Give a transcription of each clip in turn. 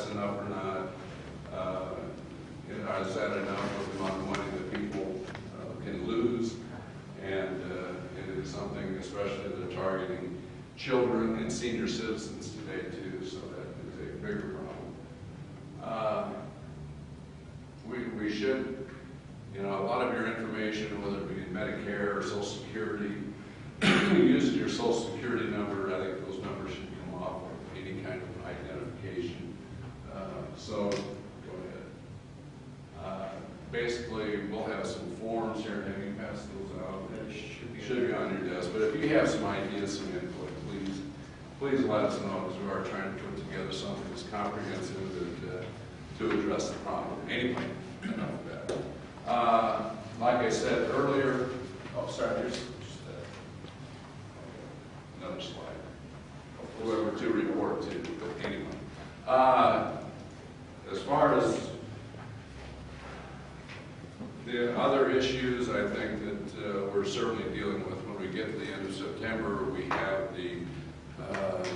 that's enough or not. Is that enough of the amount of money that people can lose? And it is something, especially they're targeting children and senior citizens today too, so that is a bigger problem. We should, you know, a lot of your information, whether it be Medicare or Social Security, use your Social Security number. I think those numbers should come off of any kind of identification. So go ahead. Basically, we'll have some forms here. Have you passed those out? That should be on your desk. But if you have some ideas, some input, please let us know, because we are trying to put together something that's comprehensive and, to address the problem. Anyway, enough of that. Like I said earlier, oh, sorry, here's just another slide. Whoever to report to, but anyway. As far as the other issues, I think that we're certainly dealing with when we get to the end of September. We have the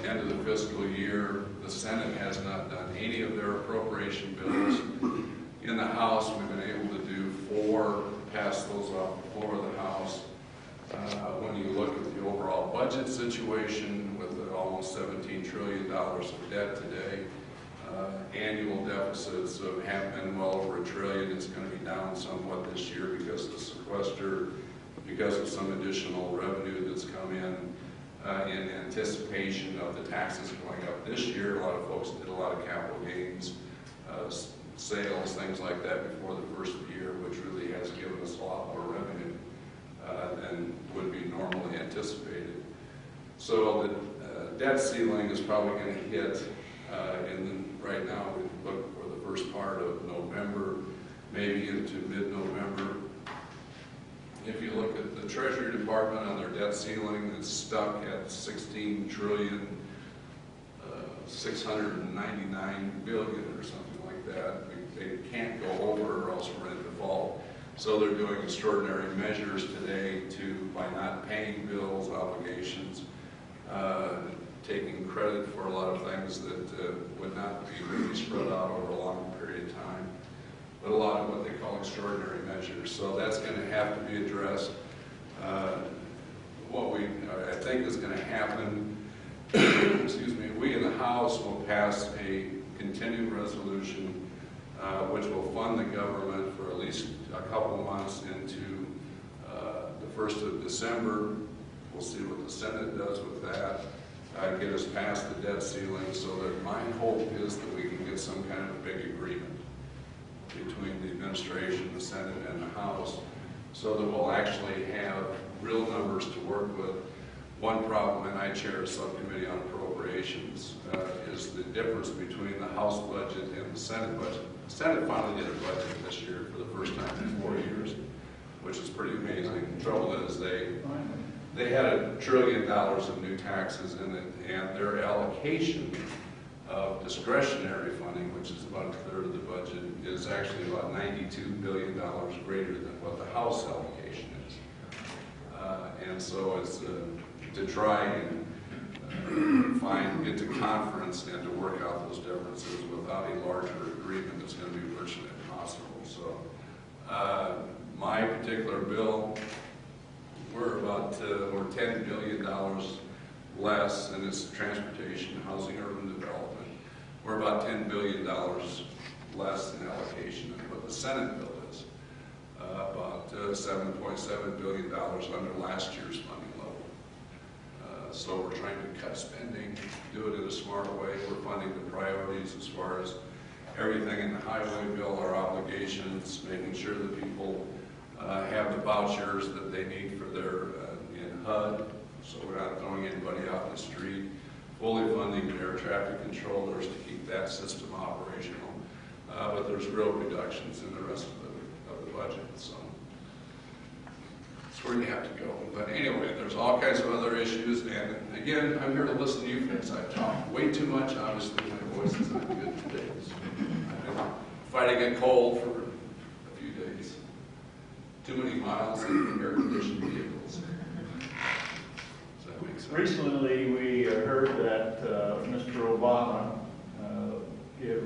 end of the fiscal year. The Senate has not done any of their appropriation bills. In the House, we've been able to do 4, pass those off the floor of the House. When you look at the overall budget situation with almost $17 trillion of debt today, annual deficits have been well over $1 trillion. It's going to be down somewhat this year because of the sequester, because of some additional revenue that's come in anticipation of the taxes going up this year. A lot of folks did a lot of capital gains, sales, things like that before the first of the year, which really has given us a lot more revenue than would be normally anticipated. So the debt ceiling is probably going to hit right now we look for the first part of November, maybe into mid-November. If you look at the Treasury Department on their debt ceiling, it's stuck at $16 trillion, 699 billion or something like that. They can't go over or else we're in default. So they're doing extraordinary measures today by not paying bills, obligations, taking credit for a lot of things that would not be really spread out over a long period of time, but a lot of what they call extraordinary measures. So that's going to have to be addressed. What I think is going to happen, excuse me, we in the House will pass a continuing resolution which will fund the government for at least a couple months into the 1st of December. We'll see what the Senate does with that. Get us past the debt ceiling, so that my hope is that we can get some kind of big agreement between the administration, the Senate, and the House, so that we'll actually have real numbers to work with. One problem, and I chair a subcommittee on appropriations, is the difference between the House budget and the Senate budget. The Senate finally did a budget this year for the first time in 4 years, which is pretty amazing. The trouble is they had $1 trillion of new taxes in it, and their allocation of discretionary funding, which is about 1/3 of the budget, is actually about $92 billion greater than what the House allocation is. And so it's to try and get to conference and to work out those differences without a larger agreement is going to be virtually impossible. So my particular bill, we're $10 billion less, and it's transportation, housing, urban development. We're about $10 billion less in allocation than what the Senate bill is. About $7.7 billion under last year's funding level. So we're trying to cut spending, do it in a smart way. We're funding the priorities as far as everything in the highway bill, our obligations, making sure that people have the vouchers that they need for their in HUD, so we're not throwing anybody out in the street. Fully funding air traffic controllers to keep that system operational. But there's real reductions in the rest of the budget, so that's where you have to go. But anyway, there's all kinds of other issues, and again, I'm here to listen to you folks. I've talked way too much. Obviously, my voice is not good today. So I've been fighting a cold for a few days. Too many miles in air-conditioned vehicles. Does that make sense? Recently, we heard that Mr. Obama gave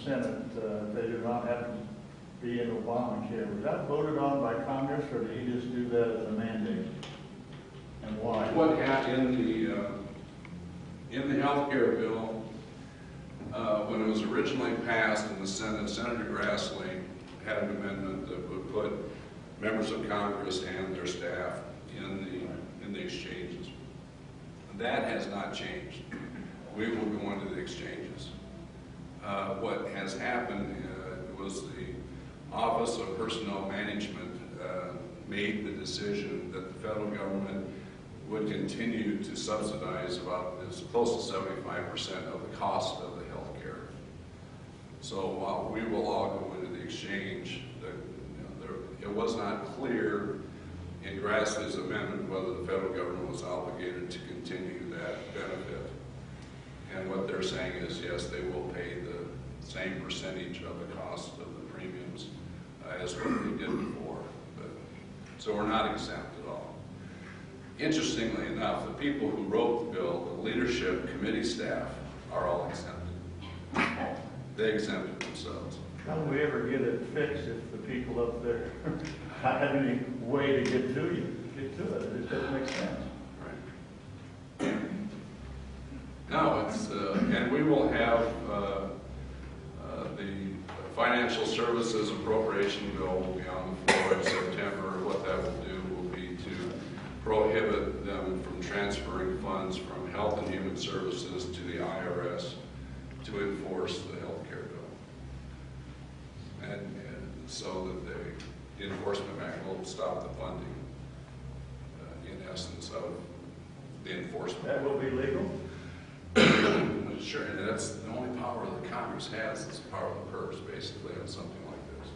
Senate, they do not have to be in Obamacare. Was that voted on by Congress, or did he just do that as a mandate? And why? What happened in the health care bill, when it was originally passed in the Senate, Senator Grassley had an amendment that would put members of Congress and their staff in the exchanges. That has not changed. We will go into the exchanges. What has happened was the Office of Personnel Management made the decision that the federal government would continue to subsidize about as close to 75% of the cost of the health care. So while we will all go into the exchange, it was not clear in Grassley's amendment whether the federal government was obligated to continue that benefit. And what they're saying is, yes, they will pay the same percentage of the cost of the premiums as what they did before. So we're not exempt at all. Interestingly enough, the people who wrote the bill, the leadership committee staff, are all exempted. They exempted themselves. How do we ever get it fixed if the people up there not have any way to get to you, get to it? It doesn't make sense. Right. No, it's, and we will have the financial services appropriation bill will be on the floor in September. What that will do will be to prohibit them from transferring funds from Health and Human Services to the IRS to enforce the health care bill. And so that the Enforcement Act will stop the funding, in essence, of the enforcement. That will be legal? Sure, and that's the only power that Congress has, is the power of the purse, basically, on something like this.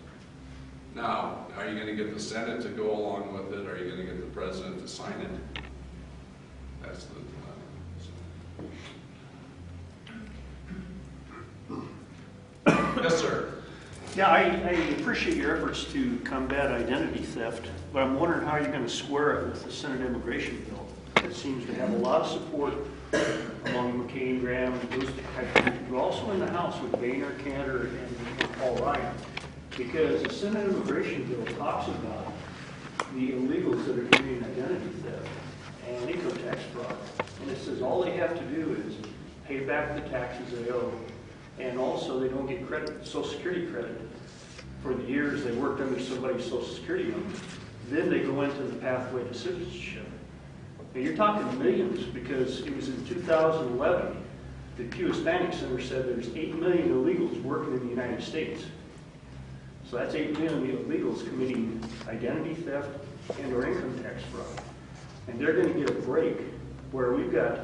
Now, are you going to get the Senate to go along with it? Are you going to get the President to sign it? That's the dilemma. Yes, sir. Yeah, I appreciate your efforts to combat identity theft, but I'm wondering how you're going to square it with the Senate immigration bill. It seems to have a lot of support among McCain, Graham, and those type of people, but also in the House with Boehner, Cantor, and Paul Ryan, because the Senate immigration bill talks about the illegals that are committing identity theft and income tax fraud, and it says all they have to do is pay back the taxes they owe, and also they don't get credit, Social Security credit, for the years they worked under somebody's Social Security number. Then they go into the pathway to citizenship. Now you're talking millions, because it was in 2011, the Pew Hispanic Center said there's 8 million illegals working in the United States. So that's 8 million illegals committing identity theft and or income tax fraud. And they're going to get a break where we've got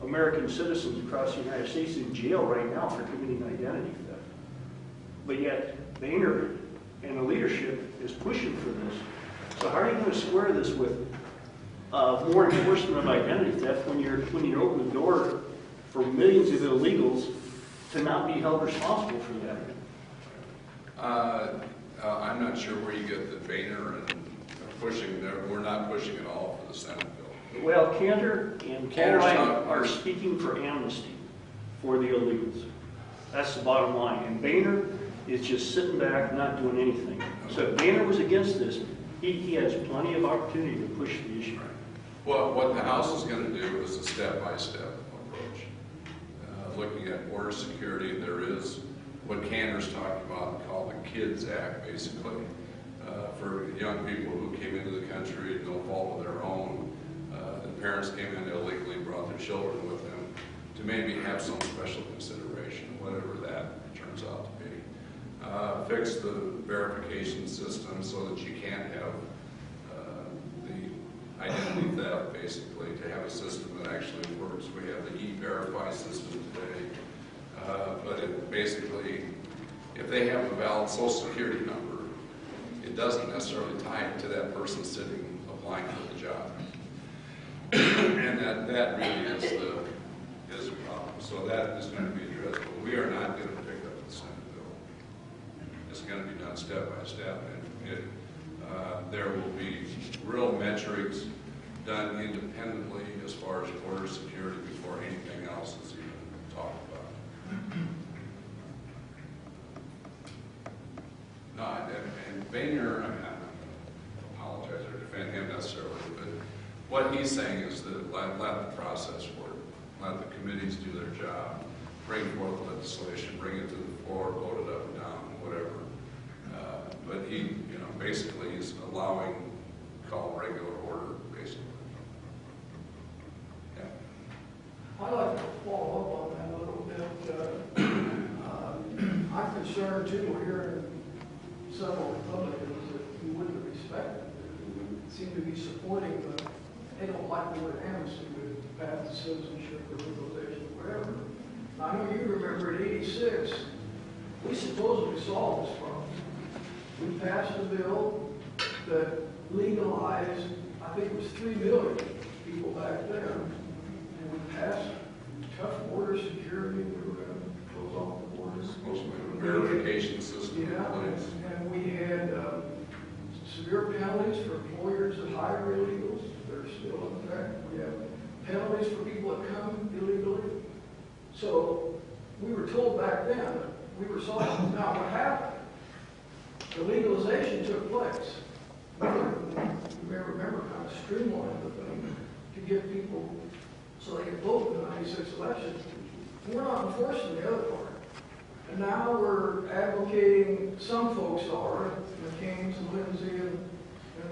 American citizens across the United States in jail right now for committing identity theft. But yet, Boehner and the leadership is pushing for this. So how are you going to square this with more enforcement of identity theft when you're opening the door for millions of illegals to not be held responsible for that? I'm not sure where you get the Boehner and pushing there. We're not pushing it all for the Senate bill. Well, Cantor and Caroline are speaking for amnesty for the illegals. That's the bottom line. And Boehner is just sitting back, not doing anything. So if Boehner was against this, he has plenty of opportunity to push the issue. Right. Well, what the House is going to do is a step-by-step approach. Looking at border security, there is what Cantor's talking about called the KIDS Act, basically, for young people who came into the country no fault of their own. The parents came in illegally, brought their children with them, to maybe have some special consideration, whatever that turns out to be. Fix the verification system so that you can't have the identity theft, basically, to have a system that actually works. We have the E-Verify system today, but it basically, if they have a valid Social Security number, it doesn't necessarily tie it to that person sitting applying for the job. And that really is a problem. So that is going to be addressed. But we are not going to pick up the Senate bill. It's going to be done step by step, and there will be real metrics done independently as far as border security before anything else is even talked about. Boehner, I'm not going to apologize or defend him necessarily, but what he's saying is that let the process work, let the committees do their job, bring forth legislation, bring it to the floor, vote it up and down, whatever. But he, basically he's allowing call regular order, basically. Yeah. I'd like to follow up on that a little bit. I'm concerned too, we're hearing several Republicans that we wouldn't respect, who seem to be supporting the, they don't like the word amnesty with path to citizenship or legalization, whatever. I know you remember in '86, we supposedly solved this problem. We passed a bill that legalized, I think it was 3 million people back then, and we passed tough border security. We were going to close off the borders. Verification system in Yeah, place. and we had severe penalties for employers that hire illegals. They're still in effect. We have penalties for people that come illegally. So we were told back then that we were solved. Now what happened? The legalization took place. You may remember kind of streamlined the thing to get people so they could vote in the '96 election. We're not enforcing the other part. And now we're advocating, some folks are, McCain's and Lindsay and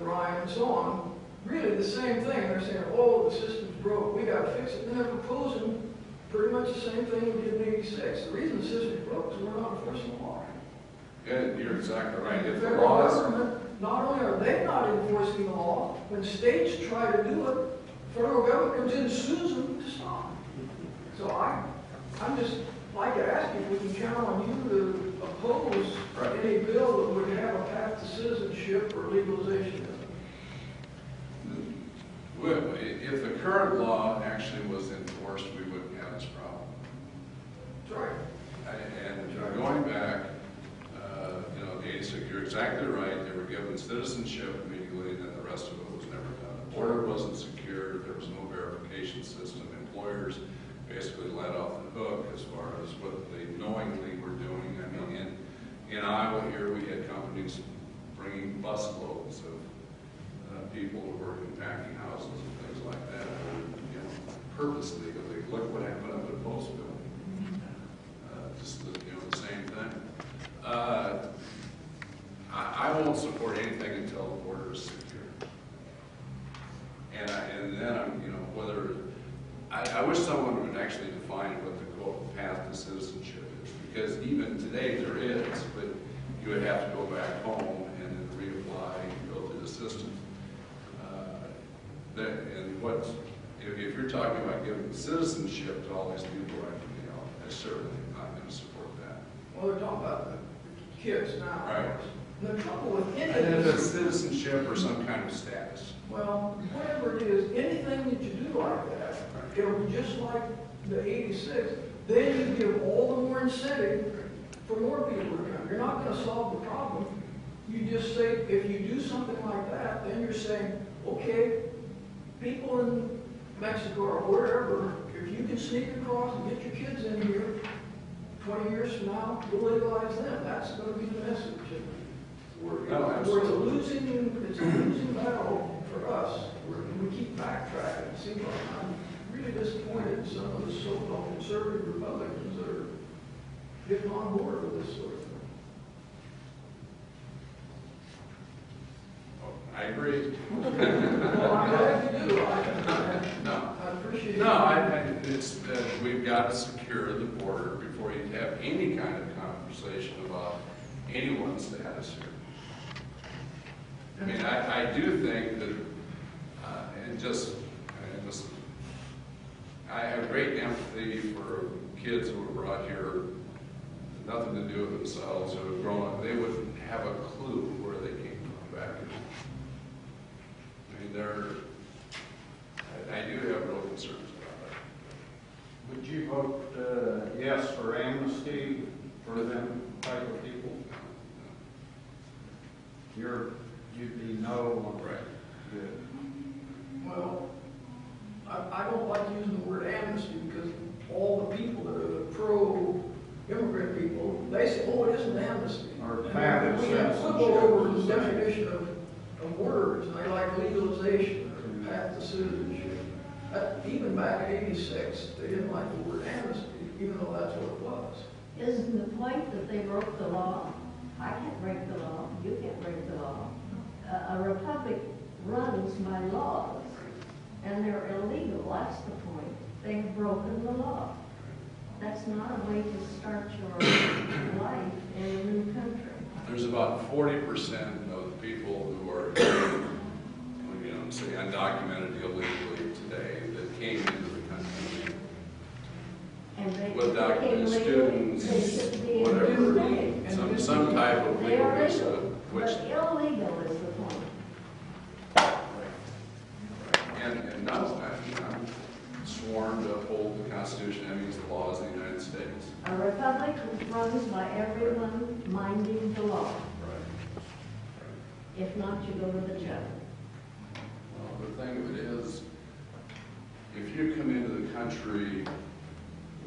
Ryan and so on, really the same thing. They're saying, oh, the system's broke, we got to fix it. And they're proposing pretty much the same thing we did in '86. The reason the system's broke is we're not enforcing the law. Yeah, you're exactly right. If the Federal law is, government, not only are they not enforcing the law, when states try to do it, federal government comes in and sues them to stop. So I'm just like to ask you if we can count on you to oppose any bill that would have a path to citizenship or legalization. if the current law actually was enforced, we wouldn't have this problem. That's right. And going back, the '86, you're exactly right. They were given citizenship immediately, and then the rest of it was never done. The border wasn't secured. There was no verification system. Employers basically let off the hook as far as what they knowingly were doing. I mean, in Iowa here, we had companies bringing busloads of people who were in packing houses and things like that. Purposely, look what happened up at Postville. Just the same thing. I won't support anything until the border is secure. And then whether I wish someone would actually define what the quote path to citizenship is, because even today there is, but you would have to go back home and then reapply and go through the system. If you're talking about giving citizenship to all these people right from the out, I certainly am not going to support that. Well, they're talking about the kids now. Right. And the trouble with And if it's anything, citizenship or some kind of status. well, whatever it is, anything that you do like that, it'll be just like the '86. Then you give all the more incentive for more people to come. You're not going to solve the problem. You just say, if you do something like that, then you're saying, okay, people in Mexico or wherever, if you can sneak across and get your kids in here, 20 years from now, we'll legalize them. That's going to be the message. It's a losing battle for us. We keep backtracking. It seems like I'm really disappointed in some of the so-called conservative Republicans that are getting on board with this sort of thing. I agree. Well, I'm glad you do. No. I appreciate it. No, it's that we've got to secure the border before you have any kind of conversation about anyone's status here. I mean, I do think that, I have great empathy for kids who were brought here, nothing to do with themselves, who have grown up. They wouldn't have a clue where they came from back in. I mean, I do have real concerns about that. Would you vote yes for amnesty for them type of people? You'd be no on Right. Good. Well, I don't like using the word amnesty because all the people that are the pro-immigrant people, they say, oh, it isn't amnesty. Or And fact we have citizenship. quibble over the definition of words, and they like legalization or path to citizenship. Even back in '86, they didn't like the word amnesty, even though that's what it was. Isn't the point that they broke the law? I can't break the law, you can't break the law. A republic runs by laws, and they're illegal, that's the point. They've broken the law. That's not a way to start your life in a new country. There's about 40% of the people who are, say undocumented illegally today that came into the country And they with documented became students, legal, they should be whatever, in the state. some type of They legal are visa, legal, which, but illegal is the point. and not, I'm sworn to uphold the Constitution, that means the laws of the United States. A republic runs by everyone minding the law. Right. If not, you go to the judge. Well, the thing of it is, if you come into the country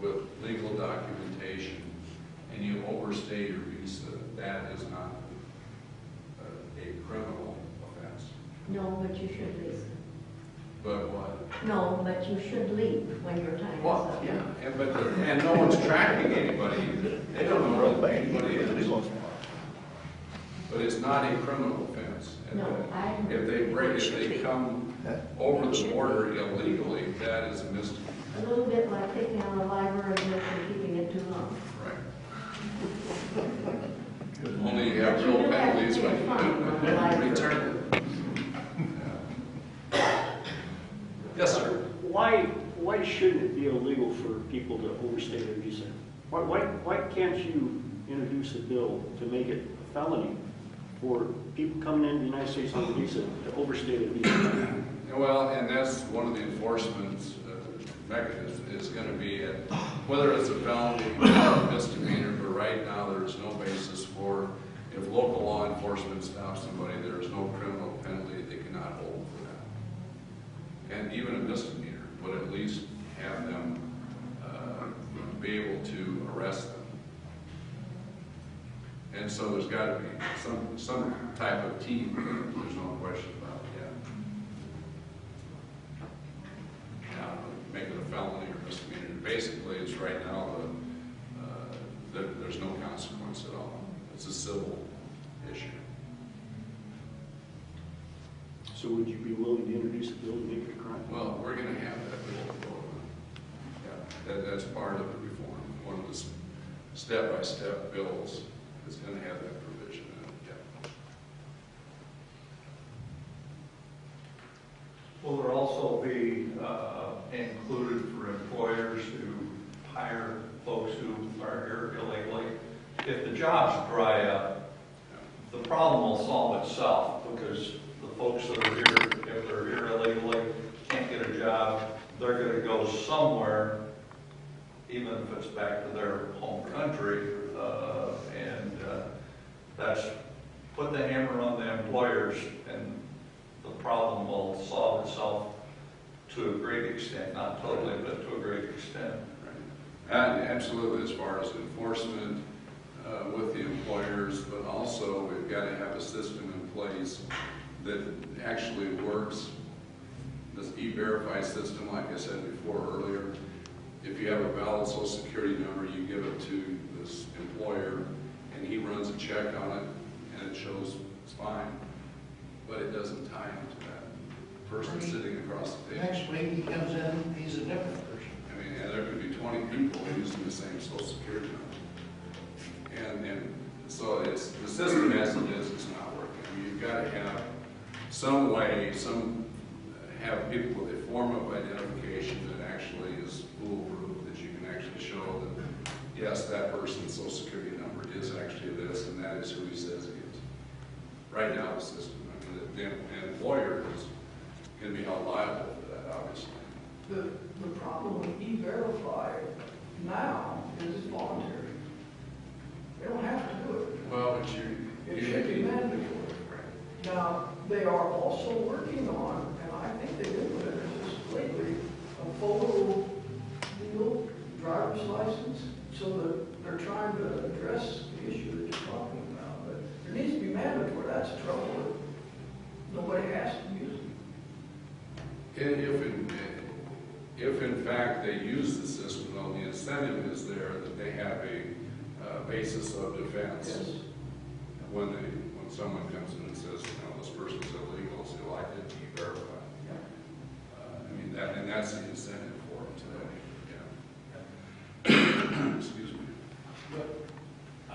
with legal documentation and you overstay your visa, that is not a criminal offense. No, but you should leave. But what? No, but you should leave when your time is Well, up. yeah, and no one's tracking anybody. They don't know who anybody is. But it's not a criminal offense. And No, I agree. if they come over the border illegally, that is a misdemeanor. A little bit like taking out a library book and keeping it too long. Right. Only you have But you real do have to penalties pay a when fine on the library. you return it. Yes, sir. Why shouldn't it be illegal for people to overstay their visa? Why can't you introduce a bill to make it a felony for people coming into the United States on a visa to overstay their visa? Well, and that's one of the enforcement mechanisms is going to be whether it's a felony or a misdemeanor, but right now there's no basis for, if local law enforcement stops somebody, there is no criminal penalty they cannot hold for that. And even a misdemeanor would at least have them be able to arrest them. And so there's got to be some type of team, there's no question about it. Now, make it a felony or misdemeanor. Basically, it's right now there's no consequence at all. It's a civil issue. So would you be willing to introduce a bill to make it a crime? Well, we're going to have that bill to vote on. Yeah, that's part of the reform. One of the step-by-step bills is going to have that provision in it. Yeah. Will there also be included for employers who hire folks who are here illegally? If the jobs dry up, the problem will solve itself because the folks that are here, if they're here illegally, can't get a job, they're going to go somewhere, even if it's back to their home country, and that's put the hammer on the employers, and the problem will solve itself to a great extent, not totally, but to a great extent. Right. And absolutely, as far as enforcement with the employers, but also we've got to have a system in place that actually works. This E-Verify system, like I said before earlier, if you have a valid Social Security number, you give it to this employer, and he runs a check on it, and it shows it's fine, but it doesn't tie him to that person sitting across the table. Next week he comes in, he's a different person. I mean, and there could be 20 people using the same Social Security number. And so the system as it is not working. I mean, you've got to have some way, have people with a form of identification that actually is foolproof, that you can actually show that, yes, that person's Social Security number is actually this, and that is who he says he is. Right now, the system, I mean, the employer is going to be held liable for that, obviously. The problem with E-Verify now is it's voluntary. They don't have to do it. Well, but It should be mandatory. Now, they are also working on, and I think they've implemented this lately, a photo legal driver's license, so that they're trying trying to address the issue that you're talking about, but there needs to be mandatory, that's the trouble. Nobody has to use it. If in fact they use the system, though, the incentive is there that they have a basis of defense. Yes. When someone comes in and says, you know, this person's illegal, say, well, I didn't verify. I mean, that's the incentive for them today. Yeah. Excuse me. But I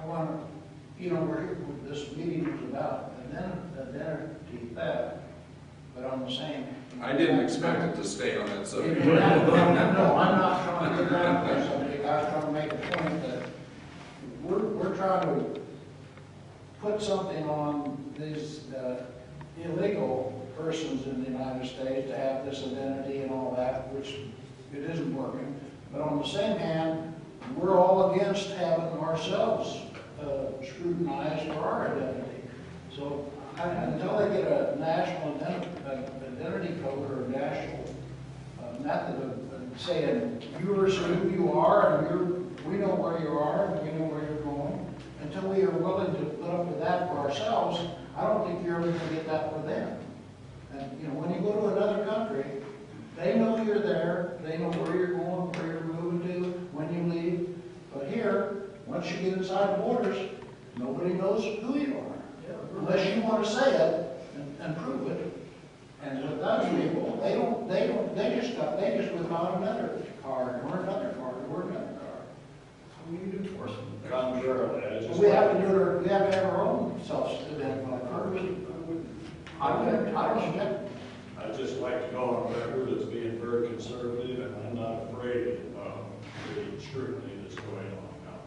want to, you know, this meeting is about identity theft, but on the same. I didn't expect it to stay on that subject. No, I'm not trying to get down on that subject. I was trying to make a point that we're trying to put something on these illegal persons in the United States to have this identity and all that, which it isn't working. But on the same hand, we're all against having ourselves scrutinized for our identity. So until they get a national identity code or a national method of saying yours who you are and we know where you are and we know where you're going, until we are willing to put up with that for ourselves, I don't think you're ever going to get that for them. And you know, when you go to another country, they know you're there, they know where you're going, where you're moving to, when you leave. But here, once you get inside the borders, nobody knows who you are. Unless you want to say it and prove it. And with those people, they just without another card or another card or another card. We need to enforce it. Contrarily, I just. We have to have our own self-identified cards. I don't object. I'd just like to go on record as being very conservative, and I'm not afraid of the scrutiny that's going on now.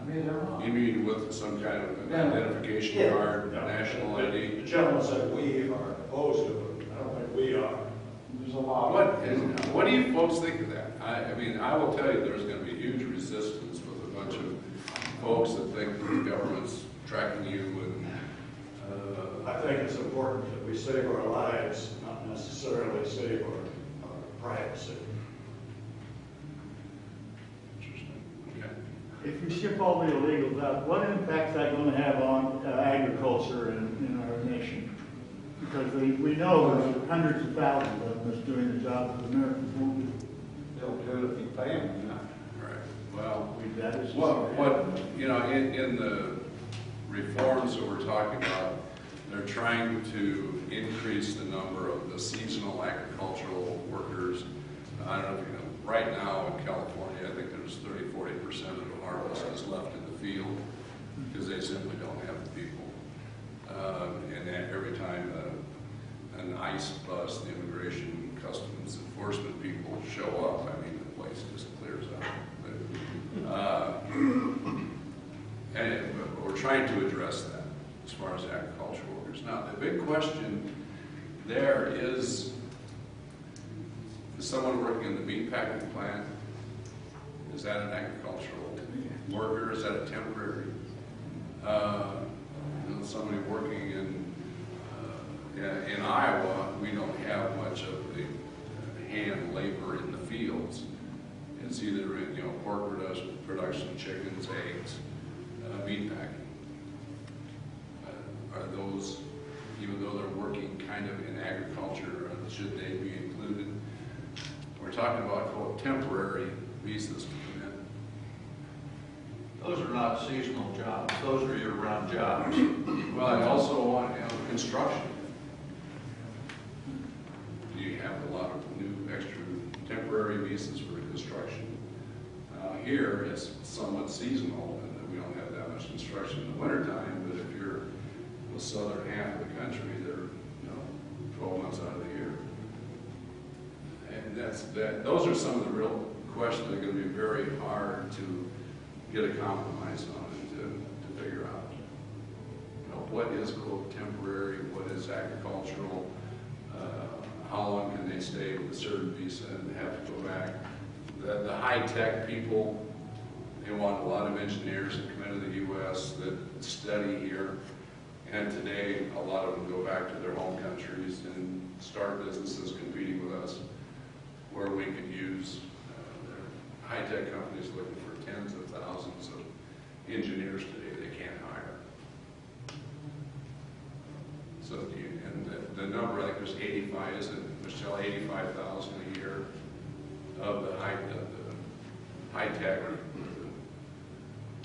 Neither am I. You mean with some kind of an identification card, national ID? The gentleman said we are opposed to it. I don't think we are. There's a lot. What do you folks think of that? I mean, I will tell you, there's going to be huge resistance with a bunch of folks that think that the government's tracking you and. I think it's important that we save our lives, not necessarily save our privacy. Interesting. Okay. If you ship all the illegals out, what impact is that going to have on agriculture in our nation? Because we know there's hundreds of thousands of them that's doing the job that Americans won't do. They'll do it if you pay them, you know. All right. Well, That is what you know, in the reforms that we're talking about, they're trying to increase the number of the seasonal agricultural workers. I don't know if you know, right now in California, I think there's 30–40% of the harvest is left in the field because they simply don't have the people. And then every time an ICE bus, the Immigration Customs Enforcement people show up, I mean, the place just clears out. But we're trying to address that as far as agricultural workers. Now, the big question there is someone working in the meat packing plant, is that an agricultural worker? Is that a temporary? Somebody working in Iowa, we don't have much of the hand labor in the fields. It's either in pork production, chickens, eggs, meat packing. Are those, even though they're working kind of in agriculture, should they be included? We're talking about, quote, temporary visas to come in. Those are not seasonal jobs, those are year-round jobs. Well, I also want construction. Do you have a lot of new extra temporary visas for construction? Here, it's somewhat seasonal, and we don't have that much construction in the wintertime, but if you're the southern half of the country, they're 12 months out of the year. And those are some of the real questions that are going to be very hard to get a compromise on and to figure out. What is, quote, temporary, what is agricultural, how long can they stay with a certain visa and have to go back. The high-tech people, they want a lot of engineers to come into the U.S. that study here. And today, a lot of them go back to their home countries and start businesses competing with us, where we could use high-tech companies looking for tens of thousands of engineers today they can't hire. So, and the number, I think there's 85, isn't it, Michelle, 85,000 a year of the high tech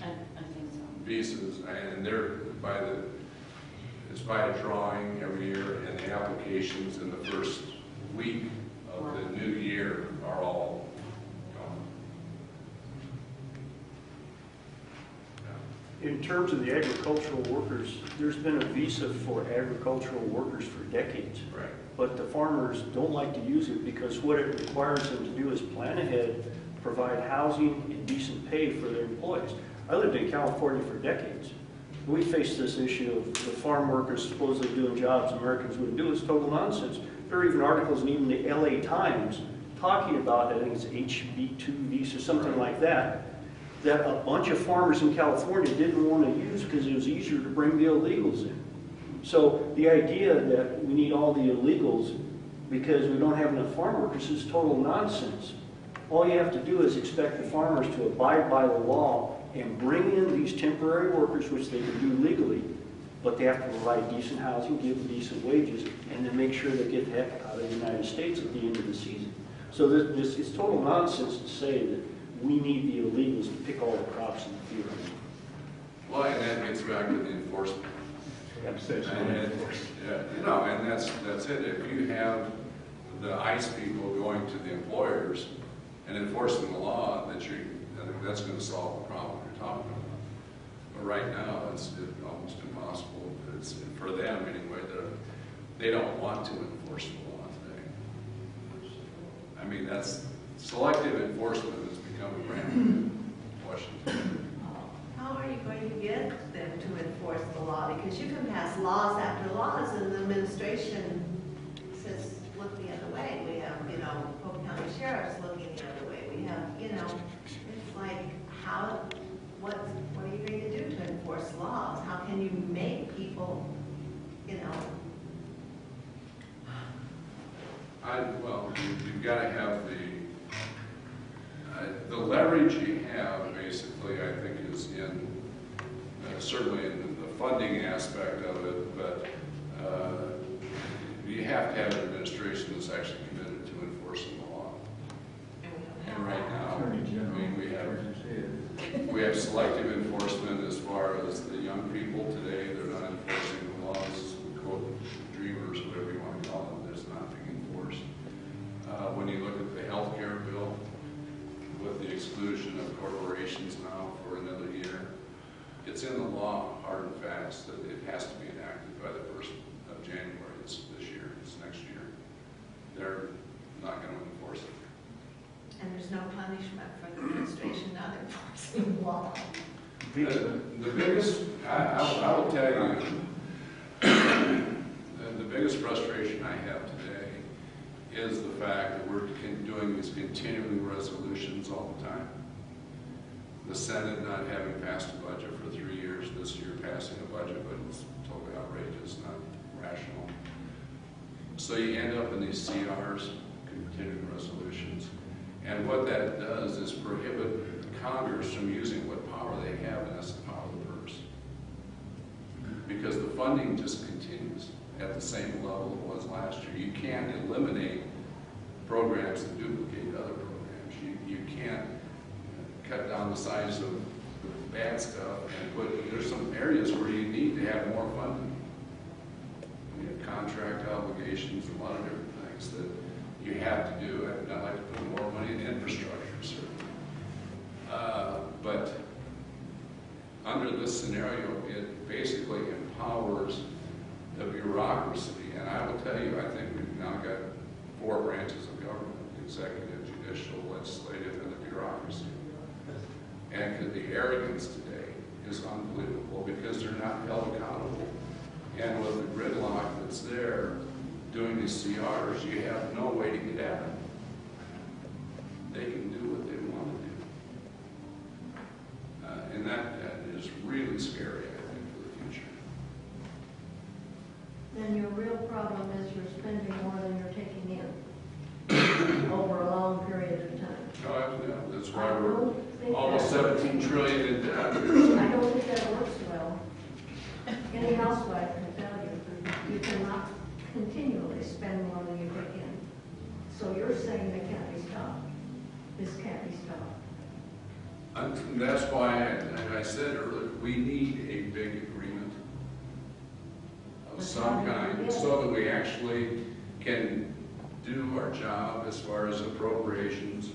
I think so. visas, and it's by a drawing every year, and the applications in the first week of the new year are all gone. In terms of the agricultural workers, there's been a visa for agricultural workers for decades. Right. But the farmers don't like to use it because what it requires them to do is plan ahead, provide housing and decent pay for their employees. I lived in California for decades. We faced this issue of the farm workers supposedly doing jobs Americans wouldn't do. It's total nonsense. There are even articles in even the LA Times talking about, I think it's HB2 visa, something like that, that a bunch of farmers in California didn't want to use because it was easier to bring the illegals in. So the idea that we need all the illegals because we don't have enough farm workers is total nonsense. All you have to do is expect the farmers to abide by the law and bring in these temporary workers, which they can do legally, but they have to provide decent housing, give them decent wages, and then make sure they get the heck out of the United States at the end of the season. So this is total nonsense to say that we need the illegals to pick all the crops in the field. Well, and that gets back to the enforcement. And that's it. If you have the ICE people going to the employers and enforcing the law, I think that's going to solve the problem you're talking about. But right now, it's almost impossible. It's for them anyway. They don't want to enforce the law today. I mean, that's selective enforcement has become a brand new in Washington. How are you going to get them to enforce the law? Because you can pass laws after laws and the administration says, look the other way. We have, Polk County Sheriff's looking the other way. We have, it's like, what are you going to do to enforce laws? How can you make people, Well, you've got to have the leverage you have, basically, I think, is in, certainly in the funding aspect of it, but you have to have an administration that's actually committed to enforcing the law. And right now, I mean, we have selective enforcement as far as the young people today. They're not enforcing the laws, quote, dreamers, whatever you want to call them. There's not being enforced. When you look at the health care bill, with the exclusion of corporations now for another year, it's in the law, hard and fast, that it has to be enacted by the 1st of January this year, this next year. They're not going to enforce it. and there's no punishment for the administration not enforcing the law. The biggest, I will tell you, the biggest frustration I have today is the fact that we're doing these continuing resolutions all the time. The Senate not having passed a budget for 3 years, this year passing a budget, but it's totally outrageous, not rational. So you end up in these CRs, continuing resolutions, and what that does is prohibit Congress from using what power they have, and that's the power of the purse. Because the funding just continues at the same level it was last year. You can't eliminate programs that duplicate other programs. You can't cut down the size of the bad stuff and put, there's some areas where you need to have more funding. You have contract obligations, a lot of different things that you have to do. I'd like to put more money in infrastructure, certainly. But under this scenario, it basically empowers the bureaucracy. And I will tell you, I think we've now got 4 branches of government: executive, judicial, legislative, and the bureaucracy. And the arrogance today is unbelievable because they're not held accountable. And with the gridlock that's there, doing these CRs, you have no way to get at them. They can do what they want to do. And that is really scary, I think, for the future. Then your real problem is you're spending more than you're taking in over a long period of time. No, that's why I we're... know think almost that- 17 trillion in debt. I don't think that works well. Any housewife can tell you, you cannot continually spend more than you take in. So you're saying it can't be stopped. This can't be stopped. And that's why I said earlier, we need a big agreement of some kind, so that we actually can do our job as far as appropriations.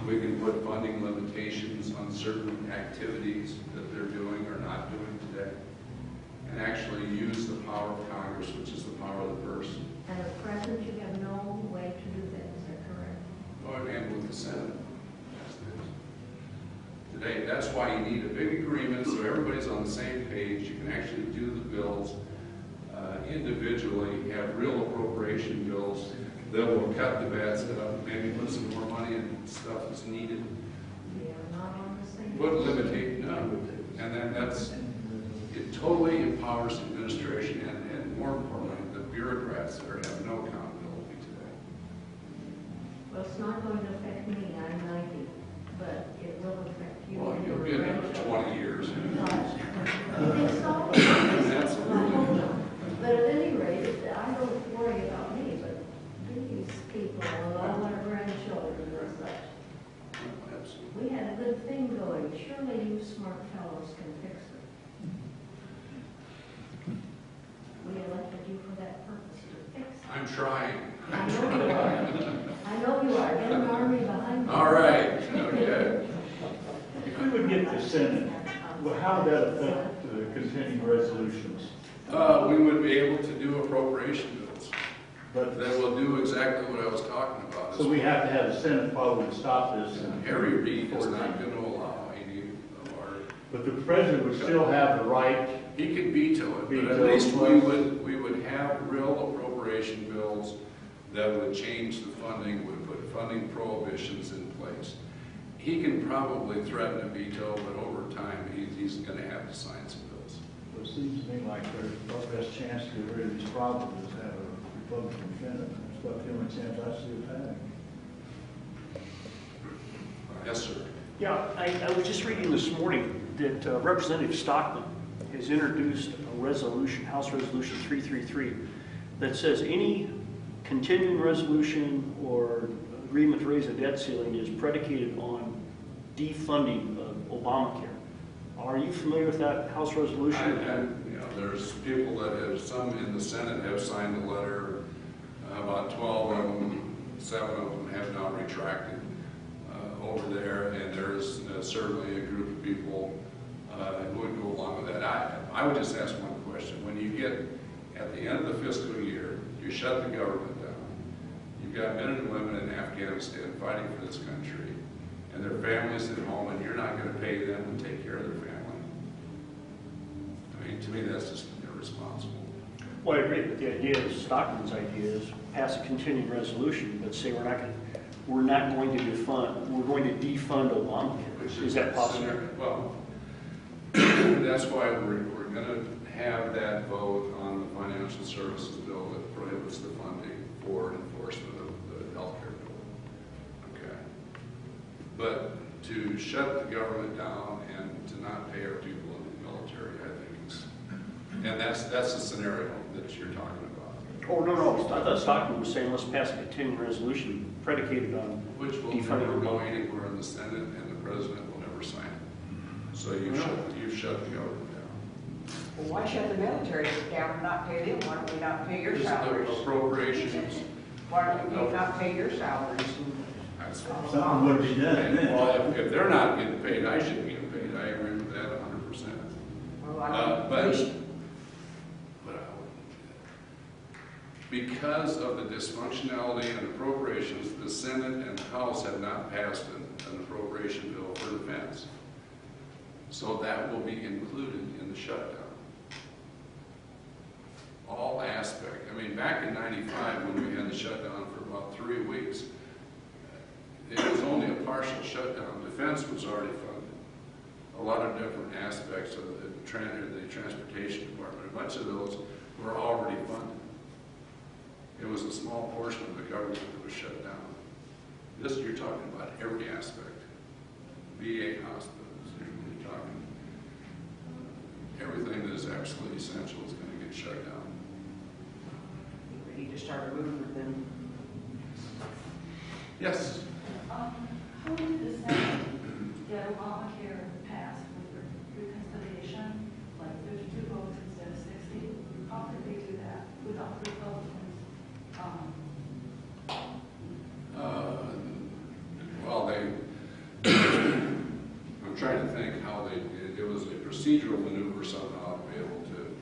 We can put funding limitations on certain activities that they're doing or not doing today, and actually use the power of Congress, which is the power of the purse. And at present, you have no way to do that, is that correct? Oh, and with the Senate. Today, that's why you need a big agreement, so everybody's on the same page. You can actually do the bills individually, have real appropriation bills that will cut the bad stuff, maybe put some more money in stuff that's needed. We are not on the same. But limitate, no. And then it totally empowers the administration and more importantly, the bureaucrats that have no accountability today. Well, it's not going to affect me, I'm 90, but it will affect you. Well, and you'll your be in there for grandchildren. 20 years. You think so? Absolutely. But at any rate, I don't worry about me, but these people and all their grandchildren and such. Absolutely. We had a good thing going. Surely you smart fellows can fix it. We elected you for that purpose, to fix it. I'm trying. I know you are. I know you are. Get an army behind you. All right, okay. If we would get the Senate, well, how would that affect the continuing resolutions? We would be able to do appropriation bills But, that will do exactly what I was talking about. so we have to have the Senate probably stop this. and- Harry Reid is not going to allow any of our, But the president would still have the right. he could veto it, but Veto at least it. we would have real appropriation bills that would change the funding, would put funding prohibitions in place. He can probably threaten a veto, but over time, he's going to have to sign some bills. It seems to me like our best chance to get rid of these problems is have a Republican Senate. That's about the only chance I see of having. Yes, sir. Yeah, I was just reading this morning that Representative Stockman has introduced a resolution, House Resolution 333, that says any continuing resolution or agreement to raise a debt ceiling is predicated on defunding of Obamacare. Are you familiar with that House resolution? There's people that have, some in the Senate have signed the letter, about 12 of them, 7 of them have now retracted over there, and there's certainly a group of people who would go along with that. I would just ask one question. When you get at the end of the fiscal year, you shut the government down, you've got men and women in Afghanistan fighting for this country, and their families at home, and you're not going to pay them to take care of their family. I mean, to me, that's just irresponsible. Well, I agree, but the idea is, Stockman's idea is pass a continuing resolution, but say we're not going to defund, we're going to defund Obamacare. Is that possible? Well, that's why we're going to have that vote on the financial services bill that prohibits the funding for enforcement of the health care bill. Okay. But to shut the government down and to not pay our people in the military, I think is, and that's the scenario that you're talking about. Oh, no. I thought Stockman was saying let's pass a continuing resolution predicated on Which will defunding never go Obamacare. anywhere in the Senate, and the president will never sign it. So you've shut the government down. Well, why shut the military down and not pay them? Why don't we not pay your salaries? Appropriations. Why don't we not pay your salaries? That's Something would be done then. Well, if they're not getting paid, I should be getting paid. I agree with that 100%. Well, I think we should- Because of the dysfunctionality and appropriations, the Senate and the House have not passed an appropriation bill for defense. So that will be included in the shutdown. All aspects. I mean, back in '95 when we had the shutdown for about 3 weeks, it was only a partial shutdown. Defense was already funded. A lot of different aspects of the transportation department. A bunch of those were already funded. It was a small portion of the government that was shut down. This, you're talking about every aspect. VA hospitals, you're talking, everything that is absolutely essential is going to get shut down. We need to start moving within. Yes? How did the Senate get Obamacare passed with reconciliation, like 32 votes instead of 60? How could they do that without the Republicans? Well, I'm trying to think how it was a procedural maneuver somehow to be able to,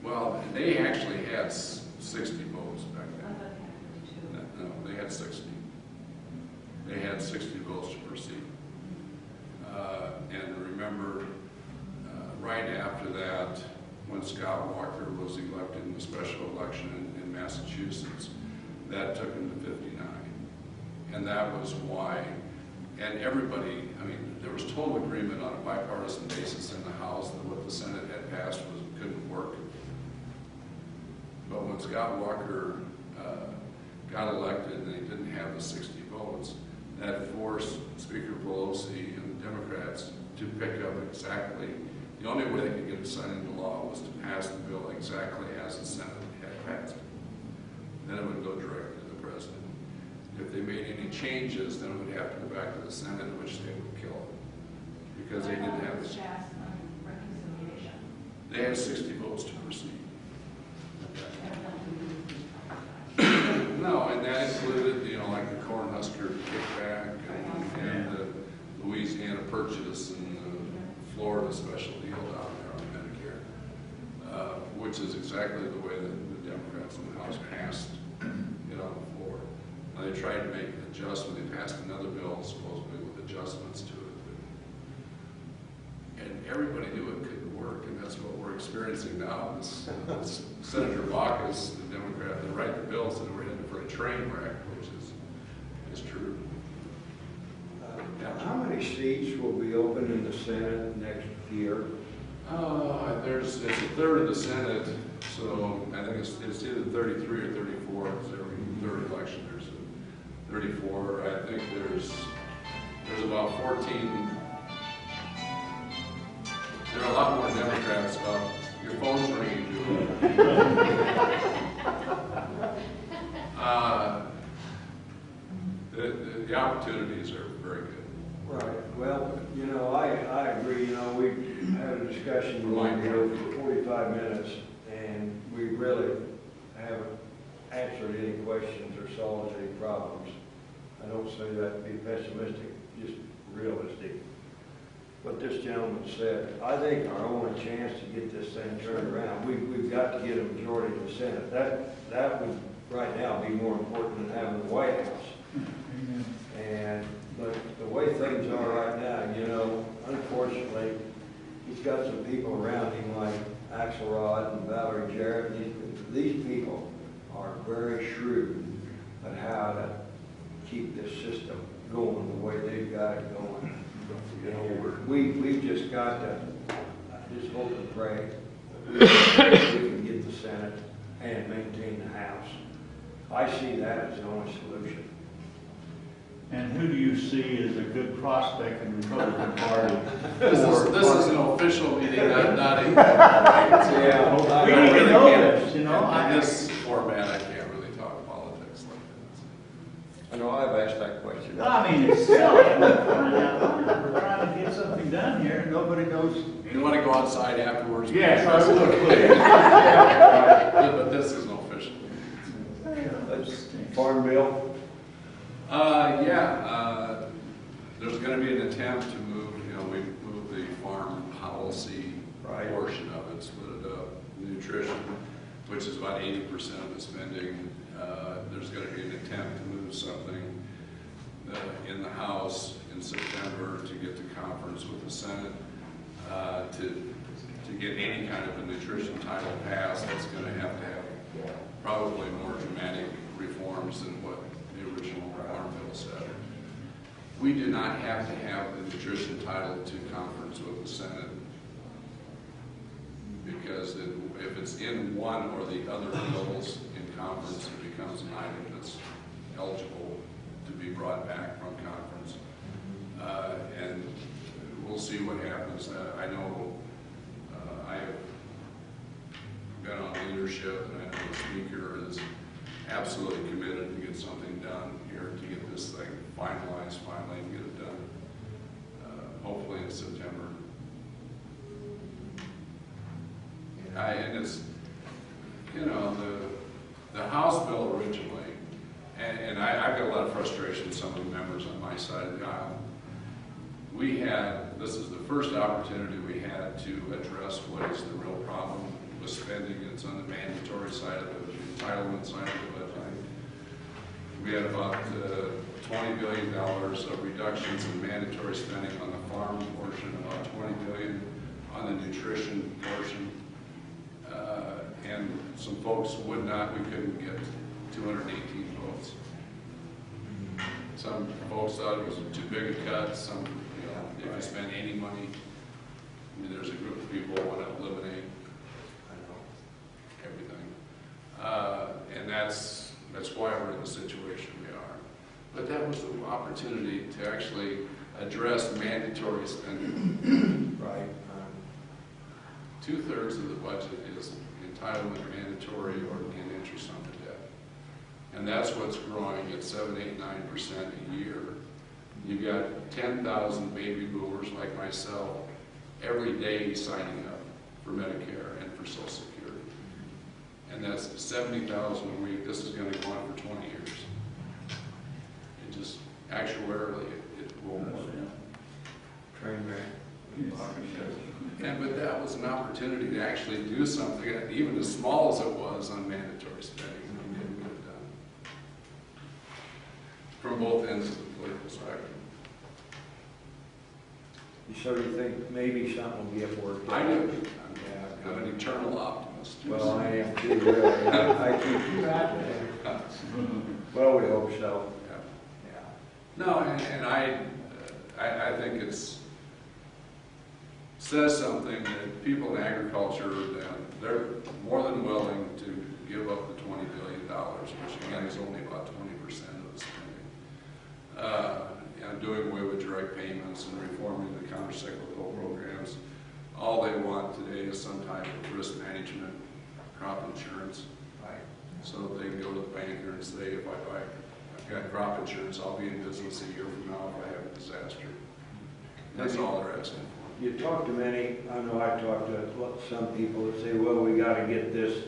well, they actually had 60 votes back I then. thought they had 32. No, they had 60. They had 60 votes to proceed. And remember, right after that, when Scott Walker was elected in the special election in Massachusetts, that took him to 59. And that was why, and everybody, I mean, there was total agreement on a bipartisan basis in the House that what the Senate had passed couldn't work. But when Scott Walker got elected and they didn't have the 60 votes, that forced Speaker Pelosi and the Democrats to pick up exactly, the only way they could get it signed into law was to pass the bill exactly as the Senate had passed. Then it would go directly to the President. If they made any changes, then it would have to go back to the Senate, which they would kill it. Because they didn't have this. Reconciliation. They had 60 votes to proceed. No, and that included, like the Cornhusker kickback and the Louisiana purchase and the Florida special deal down there on Medicare, which is exactly the way that the Democrats in the House passed it on the floor. And they tried to make an adjustment. They passed another bill supposedly with adjustments to it. And everybody knew it couldn't work, and that's what we're experiencing now. Senator Baucus, the Democrat, that write the bills, and we're headed for a train wreck, which is true. How many seats will be open in the Senate next year? It's a third of the Senate, so I think it's either 33 or 34. It's every third election. There's 34. I think there's about 14. There are a lot more Democrats. Your phone's ringing. The opportunities are very good. Right. Well, I agree. We had a discussion going here for 45 minutes, and we really haven't answered any questions or solved any problems. I don't say that to be pessimistic, just realistic. What this gentleman said, I think our only chance to get this thing turned around, we've got to get a majority in the Senate. That would right now be more important than having the White House. But the way things are right now, unfortunately, he's got some people around him like Axelrod and Valerie Jarrett. These people are very shrewd at how to keep this system going the way they've got it going. We've just got to just hope and pray that we can get the Senate and maintain the House. I see that as the only solution. And who do you see as a good prospect in the Republican Party? This is an official meeting, not a. Yeah, we need to know this, In this format, I can't really talk politics like that. I know I've asked that question. I mean, it's silly. We're trying to get something done here, and nobody knows. You want to go outside afterwards? Yes, I would, please. But this is an official. Farm bill? There's going to be an attempt to move, we moved the farm policy portion of it, split it up. Nutrition, which is about 80% of the spending. There's going to be an attempt to move something in the House in September to get to conference with the Senate to get any kind of a nutrition title passed. It's going to have probably more dramatic reforms than what the original Farm Bill said. We do not have to have the nutrition title to conference with the Senate because if it's in one or the other bills in conference, it becomes an item that's eligible to be brought back from conference. And we'll see what happens. I know I've been on leadership, and I know the speaker is absolutely committed to get something done here, to get this thing finalized finally and get it done, hopefully in September. And it's, you know, the House bill originally, and I've got a lot of frustration with some of the members on my side of the aisle. This is the first opportunity we had to address what is the real problem with spending. It's on the mandatory side of it, the entitlement side of it. We had about $20 billion of reductions in mandatory spending on the farm portion, about $20 billion on the nutrition portion. And some folks we couldn't get 218 votes. Some folks thought it was too big a cut. Some, you know, if you spend any money, I mean, there's a group of people who want to eliminate everything. And that's why we're in the situation we are. But that was the opportunity to actually address mandatory spending. Right. 2/3 of the budget is entitlement, mandatory, or in interest on the debt. And that's what's growing at 7, 8, 9% a year. You've got 10,000 baby boomers like myself every day signing up for Medicare and for Social Security. And that's 70,000 a week. This is going to go on for 20 years. It just, actuarially, it won't work. Train wreck. But that was an opportunity to actually do something, even as small as it was, on mandatory spending, and we didn't get it done. From both ends of the political spectrum. So you think maybe something will get worked out? I do. I'm an eternal optimist. Well, I am too, really. I keep you out there. Well, we hope so. Yeah. No, and I think it's says something that people in agriculture, they're more than willing to give up the $20 billion, which again is only about 20% of the spending. And doing away with direct payments and reforming the countercyclical programs. All they want today is some type of risk management, crop insurance. Right. So they can go to the banker and say, if I've got crop insurance, I'll be in business a year from now if I have a disaster. That's all they're asking for. You talk to many, I know I talked to some people that say, well, we got to get this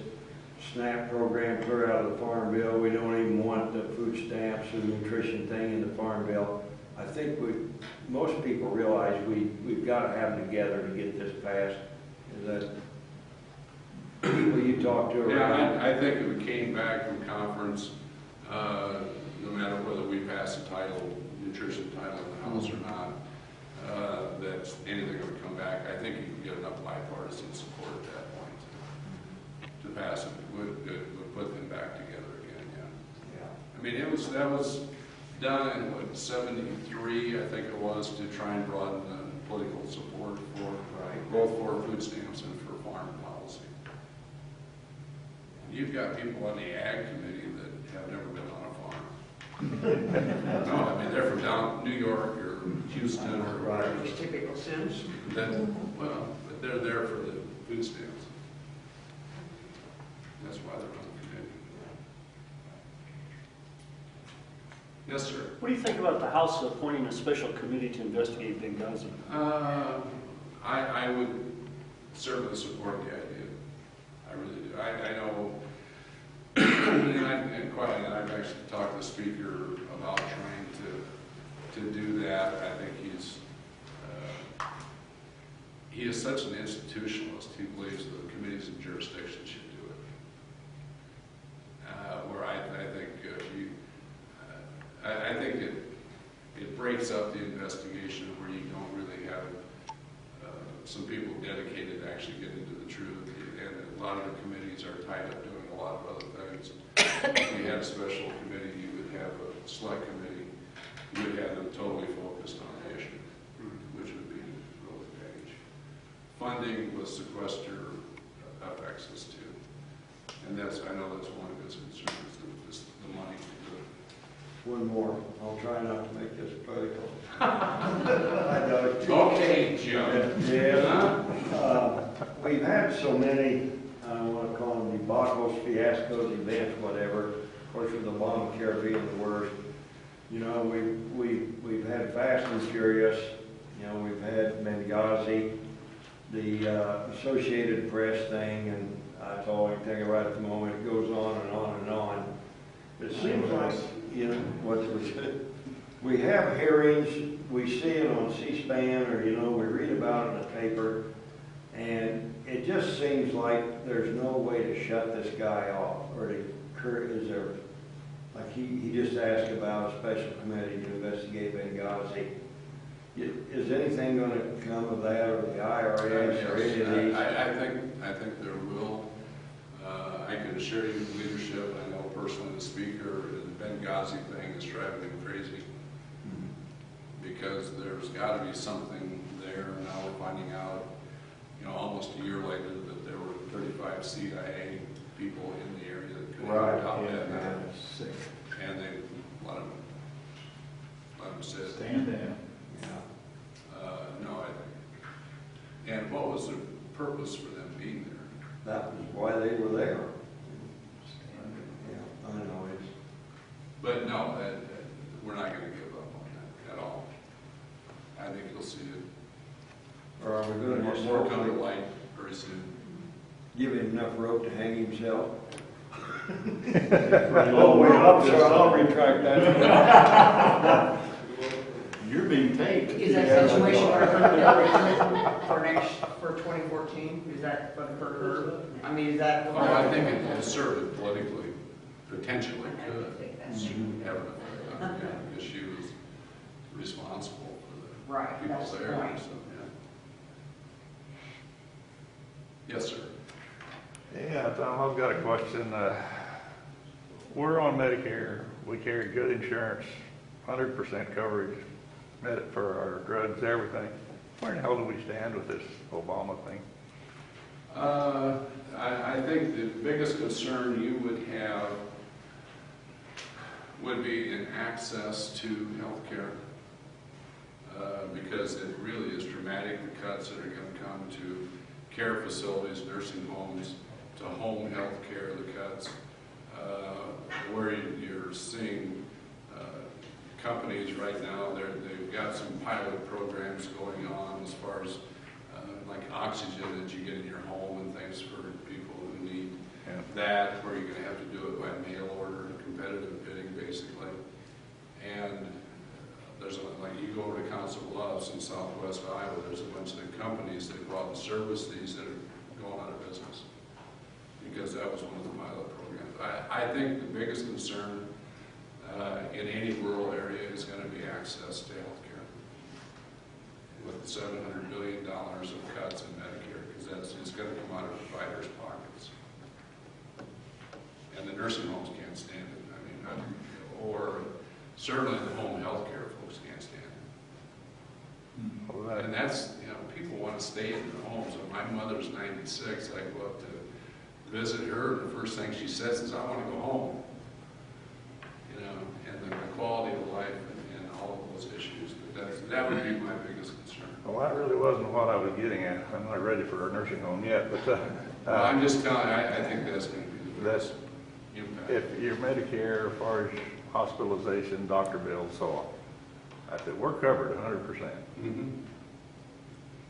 SNAP program clear out of the Farm Bill. We don't even want the food stamps and nutrition thing in the Farm Bill. I think most people realize we've got to have them together to get this passed. Is that people you talk to? Yeah, I think if we came back from conference, no matter whether we pass a nutrition title in the House or not, that anything that would come back, I think you can get enough bipartisan support at that point to pass it. Would put them back together again. Yeah. I mean, that was done in what, 73, I think it was, to try and broaden the political support for both for food stamps and for farm policy. You've got people on the Ag Committee that have never been on a farm. No, I mean, they're from down New York or Houston or wherever. Just typical Sims. Well, but they're there for the food stamps. That's why they're on the committee. Yes, sir. What do you think about the House appointing a special committee to investigate Benghazi? I would certainly support the idea. I really do. I know, and I've actually talked to the speaker about trying to do that. I think he is such an institutionalist. He believes that the committees of jurisdiction should do it. Where I think I think it breaks up the investigation where you don't really have some people dedicated to actually getting to the truth. And a lot of the committees are tied up doing a lot of other things. If you had a special committee, you would have a select committee. You would have them totally focused on the issue, which would be really advantage. Funding with sequester affects us too. And I know that's one of his concerns, the money to do it. One more. I'll try not to make this political. I know. Okay, Jim. Yeah. We've had so many, I don't want to call them debacles, fiascos, events, whatever. Of course, with Obamacare being the worst. You know, we've had Fast and Furious. You know, we've had Benghazi, the Associated Press thing, and that's all I can tell you right at the moment. It goes on and on and on. It seems like, you know, what we have hearings, we see it on C-SPAN, or, you know, we read about it in the paper, and it just seems like there's no way to shut this guy off, or is there, like he just asked about a special committee to investigate Benghazi. Is anything going to come of that, or the IRS, or any of these? I think there will. I can assure you, leadership, I know personally the speaker, the Benghazi thing is driving him crazy. Because there's got to be something there. Now we're finding out, you know, almost a year later that there were 35 CIA people in the area that could have helped out that night. And they let them sit. Stand down. No, and what was the purpose for them being there? That was why they were there. Yeah, I know it's. But no, we're not going to give up on that at all. I think you'll see it. Or are we going to just more come to light very soon? Give him enough rope to hang himself? Oh, wait, I'm sorry, I'll retract that. You're being taped. Is that situation for 2014? Is that what occurred? I mean, is that? Oh, I think it served politically, potentially could have an effect on it, because she was responsible for the people that's the there. point. So, yeah. Yes, sir. Yeah, Tom, I've got a question. We're on Medicare. We carry good insurance, 100% coverage, for our drugs, everything. Where in the hell do we stand with this Obama thing? I think the biggest concern you would have would be in access to health care, because it really is dramatic, the cuts that are going to come to care facilities, nursing homes, to home health care, the cuts, where you're seeing companies right now, they've got some pilot programs going on as far as like oxygen that you get in your home and things for people who need that, where you're going to have to do it by mail order, competitive bidding basically. And there's like you go over to Council Bluffs in southwest Iowa, there's a bunch of the companies that go out and service these that are going out of business because that was one of the pilot programs. I think the biggest concern in any rural area is going to be access to health care. With $700 billion of cuts in Medicare, because it's going to come out of providers' pockets. And the nursing homes can't stand it. I mean, or certainly the home health care folks can't stand it. And that's, you know, people want to stay in their homes. When my mother's 96, I go up to visit her, and the first thing she says is, I want to go home. You know, and the quality of life and all of those issues. But that would be my biggest concern. Well, that really wasn't what I was getting at. I'm not ready for a nursing home yet, but well, I'm just telling you, I think that's going to be the biggest impact. If your Medicare, as far as hospitalization, doctor bills, so on, I said, we're covered 100%.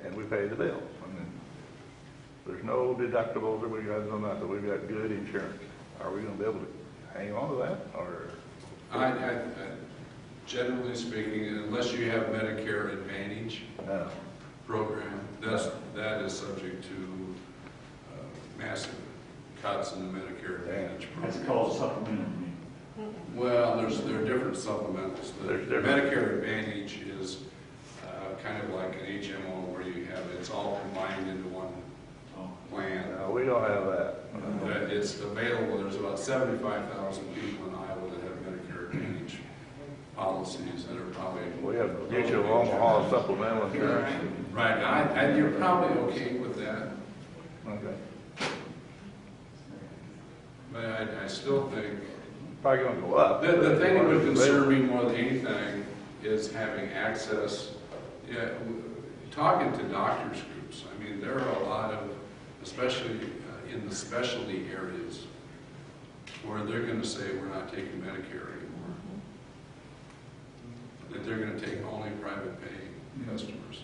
And we pay the bills. I mean, there's no deductibles that we got on that, but we've got good insurance. Are we going to be able to hang on to that, or? Generally speaking, unless you have Medicare Advantage program, that is subject to massive cuts in the Medicare Advantage program. That's called supplemental. Well, there are different supplementals. The Medicare Advantage is kind of like an HMO where you have it's all combined into one plan. We don't have that. It's available. There's about 75,000 people in Iowa that have Medicare Advantage policies that are probably. We have Mutual of Omaha supplemental insurance. Right. And you're probably okay with that. Okay. But I still think probably gonna go up. The thing that would concern me more than anything is having access, talking to doctors groups. I mean, there are a lot of, especially in the specialty areas, where they're gonna say we're not taking Medicare anymore. That they're gonna take only private paying customers.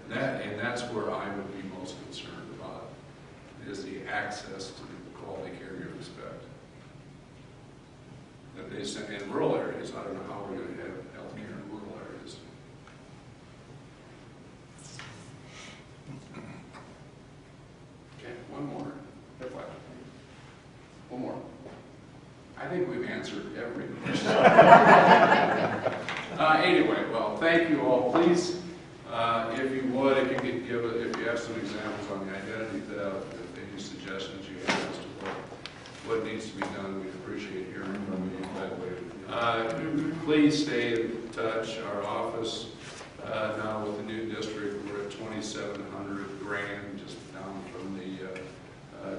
And that's where I would be most concerned about, is the access to the quality care you expect. That they send in rural areas, I don't know how we're going to have health care in rural areas. Okay, one more. One more. I think we've answered every question. Anyway, well, thank you all. Please, if you would, if you could give it, if you have some examples on the identity theft, if any suggestions you have as to what needs to be done, we'd appreciate hearing from you. But please stay in touch. Our office now with the new district, we're at 2,700 Grand, just down from the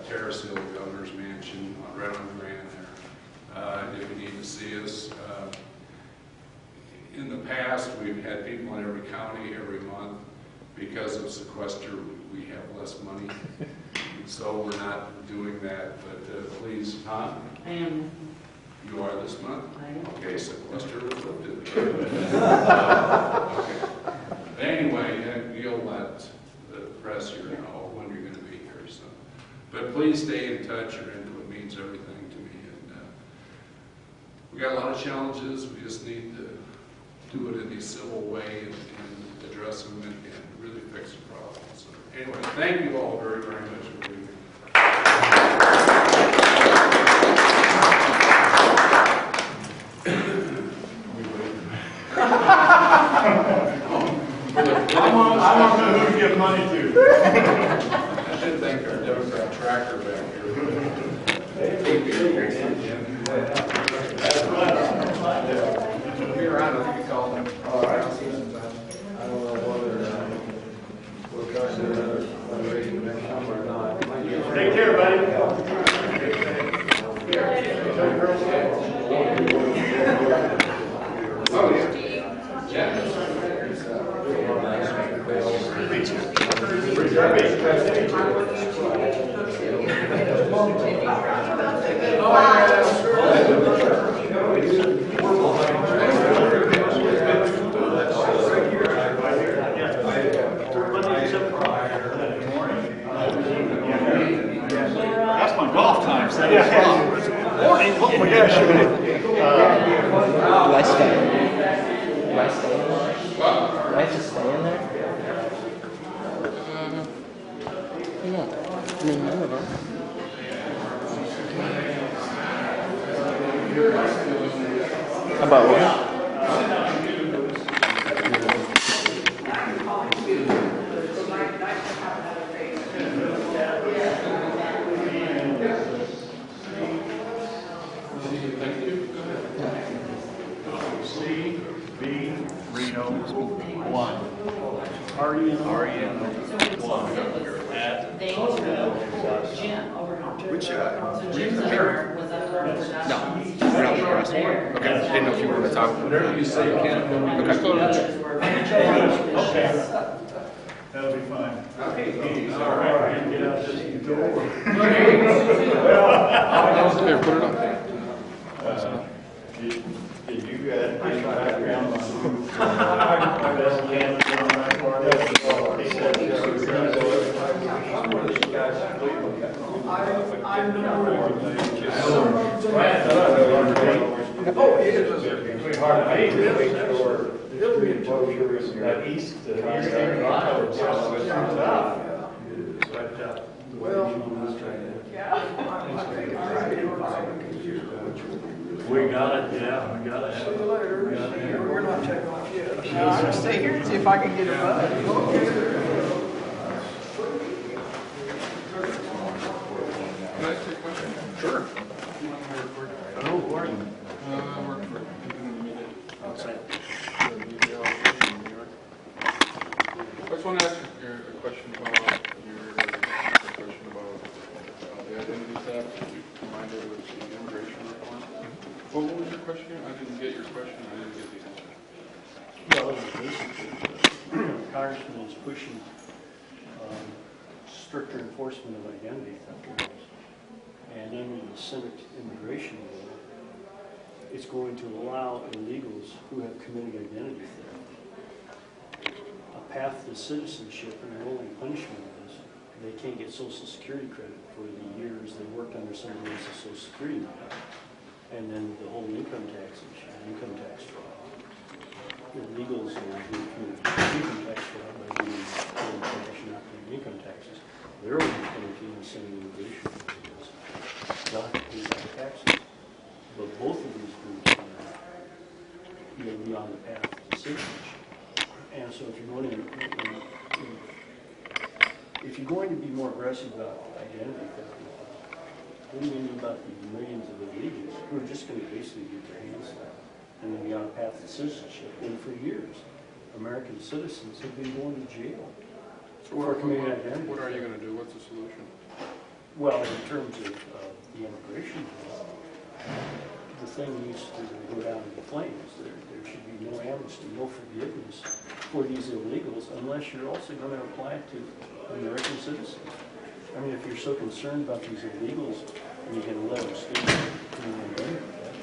Terrace Hill Governor's Mansion, right on Grand there. If you need to see us. In the past, we've had people in every county every month. Because of sequester, we have less money. So we're not doing that, but please, huh? I am. You are this month? I am. Okay, sequester was lifted. Okay. Anyway, you'll let the press here know when you're going to be here. So, but please stay in touch. Your input means everything to me. And we got a lot of challenges. We just need to do it in a civil way and address them and really fix the problem. So anyway, thank you all very, very much for being here. I don't know who to give money to. I should thank our Democrat tracker back here. Be around if you could call them. All right. I don't know whether we'll try to do another fundraising next summer or not. Take care, buddy. Oh, yeah. Yeah. That's my golf time, 7 o'clock. Morning, oh my gosh. Do I stay? Do I stay in there? Do I have to stay in there? No. I mean, I don't know. About what? Which, were you the mayor? No, we're not the rest. Okay, I didn't know if you were going to talk. Whatever you say, you can't. Okay. That'll be fine. Okay. All right. Get out this door. Here, put it up. Did you get any background on who? Best candidate on that part? He said, I know. Oh, it is. Between hard to make sure the enclosures that east, eastern line is tough. Well, We got it, yeah, we got it. see you later. We're not checking off yet. I'm gonna stay here and see if I can get a bud. Sure. Hello, who are you? I work for Outside. I just want to ask you a question about the identity theft. You reminded of the immigration reform. What was your question? I didn't get your question, I didn't get the answer. Well, basically, Congressman is pushing stricter enforcement of identity theft laws. And under the Senate immigration bill, it's going to allow illegals who have committed identity theft a path to citizenship, and the only punishment is they can't get Social Security credit for the years they worked under somebody else's Social Security number. And then the whole income tax issue, income tax fraud. Illegals who commit income tax fraud by being paying tax, not paying income taxes, they're only penalty in the Senate immigration laws. Not to pay back taxes. But both of these groups are be on the path to citizenship. And so if you're going to be more aggressive about identity theft, what do you mean about the millions of illegals who are just going to basically get their hands slapped and then be on a path to citizenship? And for years, American citizens have been going to jail for committing identity. What are you going to do? What's the solution? Well, in terms of the immigration law, the thing needs to go down in flames. There should be no amnesty, no forgiveness for these illegals unless you're also going to apply it to American citizens. I mean, if you're so concerned about these illegals and you're going to let them stay committing identity theft,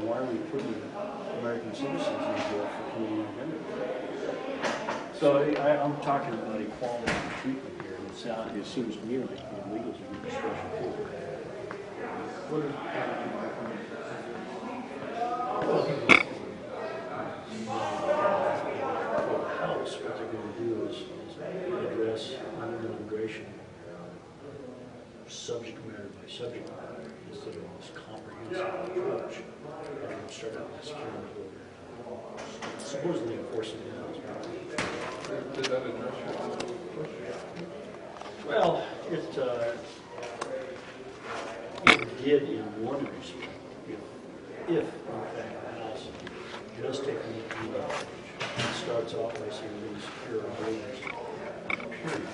why are we putting American citizens in jail for committing identity theft? So I'm talking about equality of treatment here, and it seems to me like the illegals are getting special treatment. What is House, what they're going to do is address immigration subject matter by subject matter instead of this comprehensive approach. And start out with security program. Supposedly enforcing it as well. Did that address your question? Well, it did in one respect. If in fact, the House does take a look at the approach, it starts off by saying we secure our borders, period.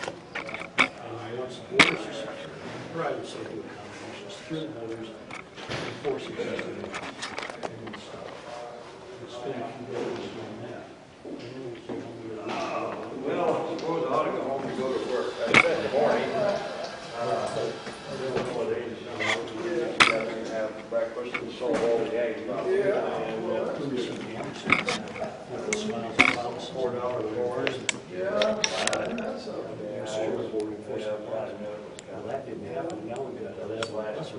And once the borders are secure, private sector accommodations through the borders, enforcing security, and then stop. And spend a few days doing that. And then we can Well, I suppose I ought to go home and go to work. I said in the morning. I don't know what age you guys have breakfast and solve all the games about it. $4 enforcement. Well, that didn't happen. Now we've got 11 last